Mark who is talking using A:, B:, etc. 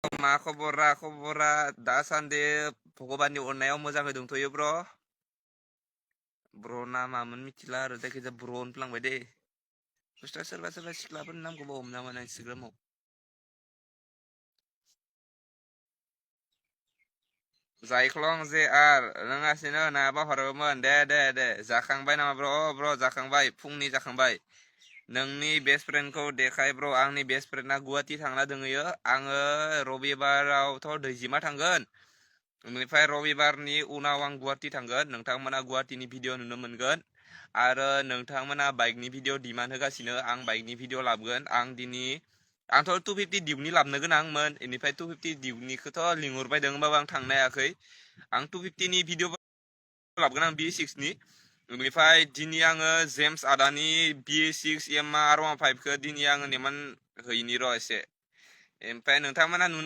A: मा खबरा दासान्दि भगबाननि अननायाव मोजाङै दंथ'यो ब्र नामामोन मिथिला आरो जायखिजाया ब्र होनफ्लांबाय दे बुस्थुआ सोरबा सिख्लाफोरनि नामखौबो हमना मोना इन्स्टाग्रामाव जायख्लं जे आर रोङासिनो नायाबा हरोमोन दे जाखांबाय नामा ब्र जाखांबाय फुंनि जाखांबाय नोंनि बेस्ट फ्रेन्डखौ देखाय आंनि बेस्ट फ्रेन्डआ गुवाहाटि थांना दोङोयो आङो रबिबारावथ' दैजिमा थांगोन बेनिफ्राय रबिबारनि उनाव आं गुवाहाटि थांगोन नोंथांमोना गुवाहाटिनि भिडिअ नुनो मोनगोन आरो नोंथांमोना बाइकनि भिडिअ डिमान्ड होगासिनो आं बाइकनि भिडिअ लाबोगोन आं दिनै आंथ' 250 डिउकनि लाबोनो गोनांमोन बेनिफ्राय 250 डिउकनिखौथ' लिंहरबाय दं होमबाबो आं थांनो हायाखै आं 250नि भिडिअ लाबोगोन आं BA6नि बेनिफ्राय दिनै आङो जेम्स आदानि BA6 EMA R15खौ दिनै आङो नेमान हैनि र' एसे ओमफ्राय नोंथांमोना नुनो